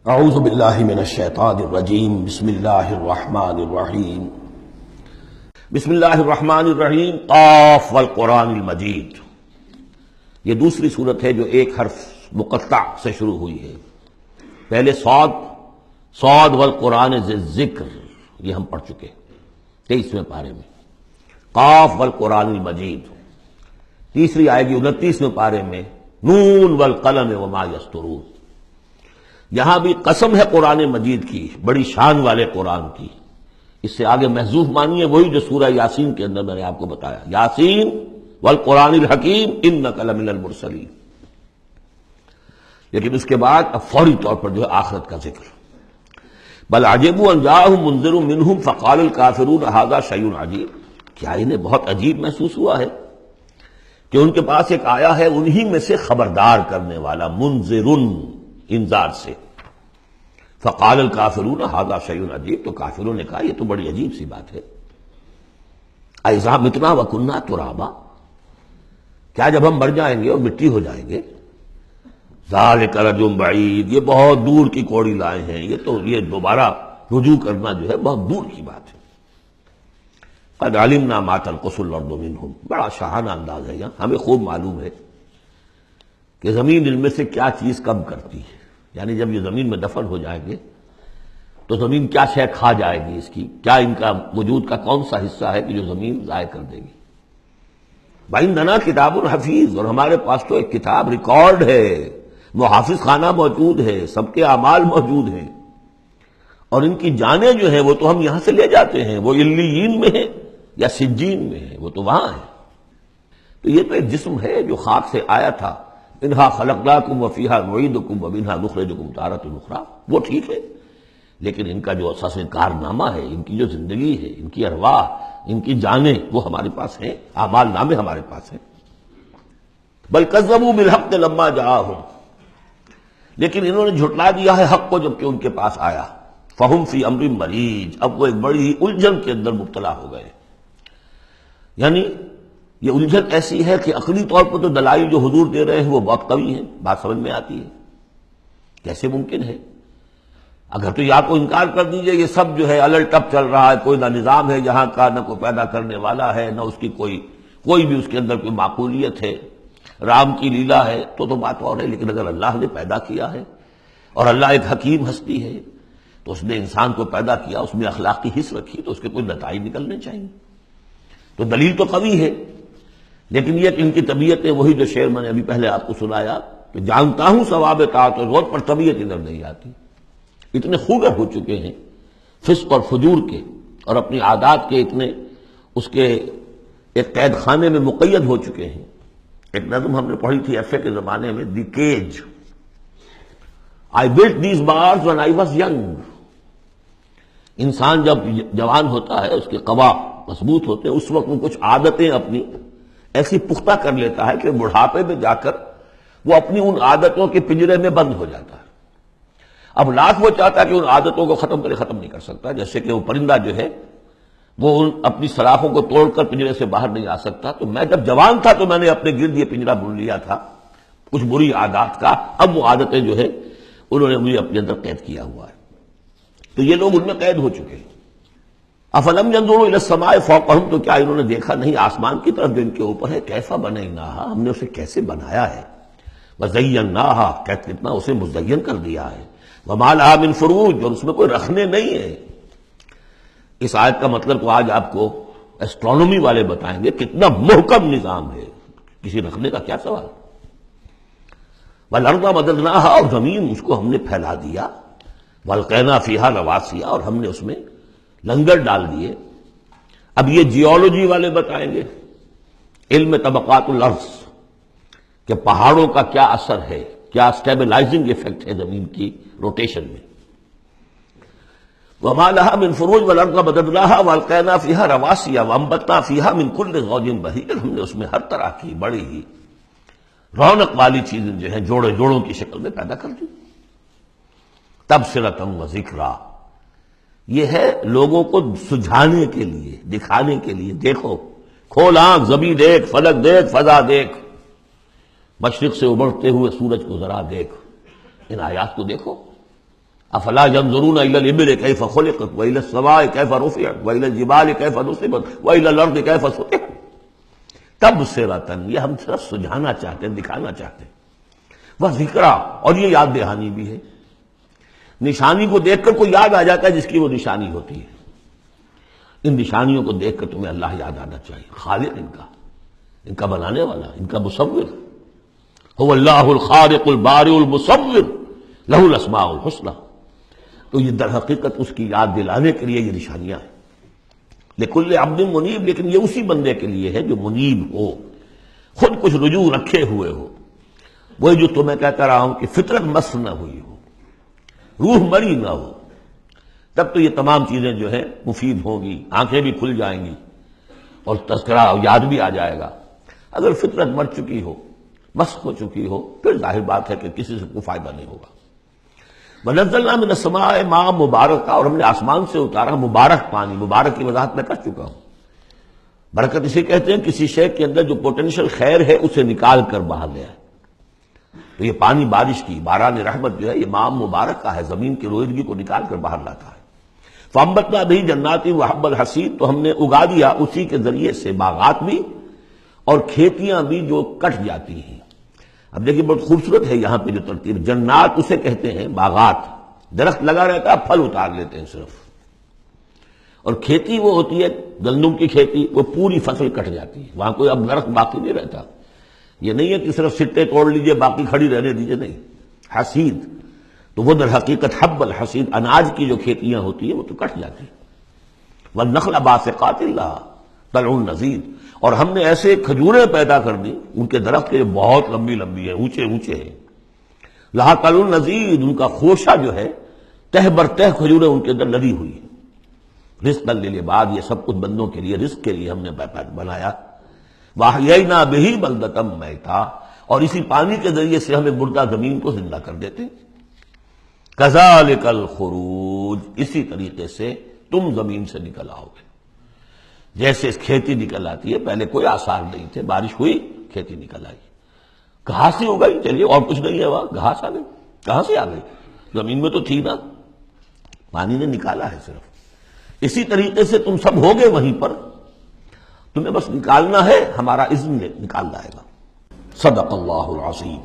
اعوذ باللہ من الشیطان الرجیم بسم اللہ الرحمن الرحیم بسم اللہ الرحمن الرحیم قاف والقرآن المجید۔ یہ دوسری صورت ہے جو ایک حرف مقطع سے شروع ہوئی ہے۔ پہلے صاد والقرآن ذی الذکر، یہ ہم پڑھ چکے 23ویں پارے میں۔ قاف والقرآن المجید تیسری آئے گی 29ویں پارے میں، نون والقلم وما یسطرون۔ یہاں بھی قسم ہے قرآن مجید کی، بڑی شان والے قرآن کی۔ اس سے آگے محذوف مانی ہے وہی جو سورہ یاسین کے اندر میں نے آپ کو بتایا، یاسین والقرآن الحکیم انک لمن المرسلین۔ لیکن اس کے بعد اب فوری طور پر جو ہے آخرت کا ذکر۔ بل عجبوا ان جاءهم منذر منهم فقال الکافرون ھذا شیء عجیب، کیا انہیں بہت عجیب محسوس ہوا ہے کہ ان کے پاس ایک آیا ہے انہی میں سے خبردار کرنے والا، منذر انذار سے۔ فقال الکافرون ھذا شیء عجیب، تو کافروں نے کہا یہ تو بڑی عجیب سی بات ہے۔ اذا متنا وکنا ترابا، کیا جب ہم مر جائیں گے اور مٹی ہو جائیں گے؟ ذالک رجل بعید، یہ بہت دور کی کوڑی لائے ہیں، یہ دوبارہ رجوع کرنا جو ہے بہت دور کی بات ہے۔ قد علمنا ما تنقص الارض منهم، بڑا شاہانہ انداز ہے یہاں، ہمیں خوب معلوم ہے کہ زمین ان میں سے کیا چیز کم کرتی ہے، یعنی جب یہ زمین میں دفن ہو جائیں گے تو زمین کیا شے کھا جائے گی، اس کی کیا، ان کا وجود کا کون سا حصہ ہے کہ جو زمین ضائع کر دے گی۔ وَعِندَنَا کتاب حفیظ، اور ہمارے پاس تو ایک کتاب ریکارڈ ہے، وہ حافظ خانہ موجود ہے، سب کے اعمال موجود ہیں، اور ان کی جانیں جو ہیں وہ تو ہم یہاں سے لے جاتے ہیں، وہ علیین میں ہیں یا سجین میں ہیں، وہ تو وہاں ہے۔ تو یہ تو ایک جسم ہے جو خاک سے آیا تھا، منہا خلقناکم وفیہا نعیدکم ومنہا نخرجکم تارۃ اخری، وہ ٹھیک ہے، لیکن ان کا جو اساس کارنامہ ہے، ان کی جو زندگی ہے، ان کی ارواح، ان کی جانیں، وہ ہمارے پاس ہیں، اعمال نامے ہمارے پاس ہیں۔ بل کذبوا بالحق لما جاءہم، لیکن انہوں نے جھٹلا دیا ہے حق کو جب کہ ان کے پاس آیا۔ فہم فی امر مریج، اب وہ ایک بڑی الجھن کے اندر مبتلا ہو گئے۔ یعنی یہ الجھن ایسی ہے کہ عقلی طور پر تو دلائل جو حضور دے رہے ہیں وہ بہت قوی ہیں، بات سمجھ میں آتی ہے، کیسے ممکن ہے؟ اگر تو یا تو انکار کر دیجئے یہ سب جو ہے الٹ ٹپ چل رہا ہے، کوئی نہ نظام ہے جہاں کا، نہ کوئی پیدا کرنے والا ہے، نہ اس کی کوئی بھی اس کے اندر کوئی معقولیت ہے، رام کی لیلا ہے تو بات اور ہے۔ لیکن اگر اللہ نے پیدا کیا ہے اور اللہ ایک حکیم ہستی ہے تو اس نے انسان کو پیدا کیا، اس میں اخلاقی حص رکھی، تو اس کے کوئی نتائج نکلنے چاہیے۔ تو دلیل تو قوی ہے، لیکن یہ کہ ان کی طبیعت ہے، وہی جو شعر میں نے ابھی پہلے آپ کو سنایا کہ جانتا ہوں ثواب طاعت و غور پر طبیعت ادھر نہیں آتی۔ اتنے خوگر ہو چکے ہیں فسق اور فجور کے، اور اپنی عادات کے اتنے اس کے ایک قید خانے میں مقید ہو چکے ہیں۔ ایک نظم ہم نے پڑھی تھی ایف اے کے زمانے میں، the cage, I built these bars when I was young۔ انسان جب جوان ہوتا ہے، اس کے قوا مضبوط ہوتے ہیں، اس وقت وہ کچھ عادتیں اپنی ایسی پختہ کر لیتا ہے کہ بڑھاپے میں جا کر وہ اپنی ان عادتوں کے پنجرے میں بند ہو جاتا ہے۔ اب لاکھ وہ چاہتا ہے کہ ان عادتوں کو ختم نہیں کر سکتا، جیسے کہ وہ پرندہ جو ہے وہ اپنی سلاخوں کو توڑ کر پنجرے سے باہر نہیں آ سکتا۔ تو میں جب جوان تھا تو میں نے اپنے گرد یہ پنجرا بن لیا تھا کچھ بری عادات کا، اب وہ عادتیں جو ہے انہوں نے مجھے اپنے اندر قید کیا ہوا ہے۔ تو یہ لوگ ان میں قید ہو چکے ہیں۔ افلم ينظروا الى السماء فوقهم، تو کیا انہوں نے دیکھا نہیں آسمان کی طرف جو ان کے اوپر ہے، کیف بنیناها، ہم نے اسے کیسے بنایا ہے، وزیناها، کتنا اسے مزین کر دیا ہے، وما لها من فروج، اور اس میں کوئی رکھنے نہیں ہے۔ اس آیت کا مطلب تو آج آپ کو ایسٹرونومی والے بتائیں گے، کتنا محکم نظام ہے، کسی رکھنے کا کیا سوال۔ والارض مددناها، اور زمین اس کو ہم نے پھیلا دیا، والقینا فیہا رواسیا، اور ہم نے اس میں لنگر ڈال دیے۔ اب یہ جیولوجی والے بتائیں گے، علم طبقات الارض، کہ پہاڑوں کا کیا اثر ہے، کیا سٹیبلائزنگ ایفیکٹ ہے زمین کی روٹیشن میں۔ وما لها من فروج والارض مددناها والقینا فیہا رواسیا وانبتنا فیہا من کل زوج بہیج، ہم نے اس میں ہر طرح کی بڑی ہی رونق والی چیزیں جو ہیں جوڑوں کی شکل میں پیدا کر دی۔ تبصرۃ و ذکریٰ، یہ ہے لوگوں کو سجھانے کے لیے، دکھانے کے لیے، دیکھو، کھول آنکھ، زمین دیکھ، فلک دیکھ، فضا دیکھ، مشرق سے ابھرتے ہوئے سورج کو ذرا دیکھ، ان آیات کو دیکھو۔ افلا ينظرون الى الابل كيف خلقت والى السماء كيف رفعت والى الجبال كيف نصبت والى الارض كيف سطحت تبصرة، یہ ہم صرف سجھانا چاہتے ہیں، دکھانا چاہتے ہیں، وہ ذکرہ، اور یہ یاد دہانی بھی ہے۔ نشانی کو دیکھ کر کوئی یاد آ جاتا ہے جس کی وہ نشانی ہوتی ہے، ان نشانیوں کو دیکھ کر تمہیں اللہ یاد آنا چاہیے، خالق ان کا بنانے والا، ان کا مصور، هو اللہ الخالق البارئ المصور لہ الاسماء الحسنی۔ تو یہ در حقیقت اس کی یاد دلانے کے لیے یہ نشانیاں ہیں۔ لکل عبد منیب، لیکن یہ اسی بندے کے لیے ہے جو منیب ہو، خود کچھ رجوع رکھے ہوئے ہو، وہی جو تمہیں کہتا رہا ہوں کہ فطرت مس نہ ہوئی ہو، روح مری نہ ہو، تب تو یہ تمام چیزیں جو ہیں مفید ہوں گی، آنکھیں بھی کھل جائیں گی اور تذکرہ یاد بھی آ جائے گا۔ اگر فطرت مر چکی ہو، مسخ ہو چکی ہو، پھر ظاہر بات ہے کہ کسی سے کوئی فائدہ نہیں ہوگا۔ وَنَزَّلْنَا مِنَ السَّمَاءِ مَاءً مُبَارَكًا، اور ہم نے آسمان سے اتارا مبارک پانی۔ مبارک کی وضاحت میں کر چکا ہوں۔ برکت اسے کہتے ہیں کسی شے کے اندر جو پوٹینشیل خیر ہے اسے نکال کر باہر لے آئے۔ تو یہ پانی بارش کی باران رحمت جو ہے یہ ماء مبارک کا ہے، زمین کی روئیدگی کو نکال کر باہر لاتا ہے۔ فَأَنبَتْنَا بِهِ جَنَّاتٍ وَحَبَّ الْحَصِيدِ، تو ہم نے اگا دیا اسی کے ذریعے سے باغات بھی اور کھیتیاں بھی جو کٹ جاتی ہیں۔ اب دیکھیے بہت خوبصورت ہے یہاں پہ جو ترتیب، جنات اسے کہتے ہیں باغات، درخت لگا رہتا ہے پھل اتار لیتے ہیں صرف، اور کھیتی وہ ہوتی ہے گندم کی کھیتی، وہ پوری فصل کٹ جاتی ہے، وہاں کوئی اب درخت باقی نہیں رہتا۔ یہ نہیں ہے کہ صرف سٹے توڑ لیجئے باقی کھڑی رہنے دیجئے، نہیں، حصید تو وہ در حقیقت حب الحصید، اناج کی جو کھیتیاں ہوتی ہیں وہ تو کٹ جاتی ہیں۔ والنخل باسقات لها طلع نضید، اور ہم نے ایسے کھجوریں پیدا کر دی، ان کے درخت کے بہت لمبی لمبی ہیں، اونچے اونچے ہیں، لها طلع نضید، ان کا خوشہ جو ہے تہ بر تہ کھجوریں ان کے اندر لدی ہوئی ہیں۔ رزقا للعباد، یہ سب کچھ بندوں کے لیے رزق کے لیے ہم نے بنایا۔ وَأَحْيَيْنَا بِهِ بَلْدَةً مَيْتًا، اور اسی پانی کے ذریعے سے ہمیں مردہ زمین کو زندہ کر دیتے۔ كَذَلِكَ الْخُرُوجُ، اسی طریقے سے تم زمین سے نکل آؤ گے، جیسے کھیتی نکل آتی ہے، پہلے کوئی آثار نہیں تھے، بارش ہوئی کھیتی نکل آئی، گھاس ہی ہو گئی، چلیے اور کچھ نہیں ہے، وہاں گھاس آ گئی، کہاں سے آ گئی؟ زمین میں تو تھی نا، پانی نے نکالا ہے صرف۔ اسی طریقے سے تم سب ہوگے وہیں پر، تمہیں بس نکالنا ہے، ہمارا اذن نکال لائے گا۔ صدق اللہ العظیم۔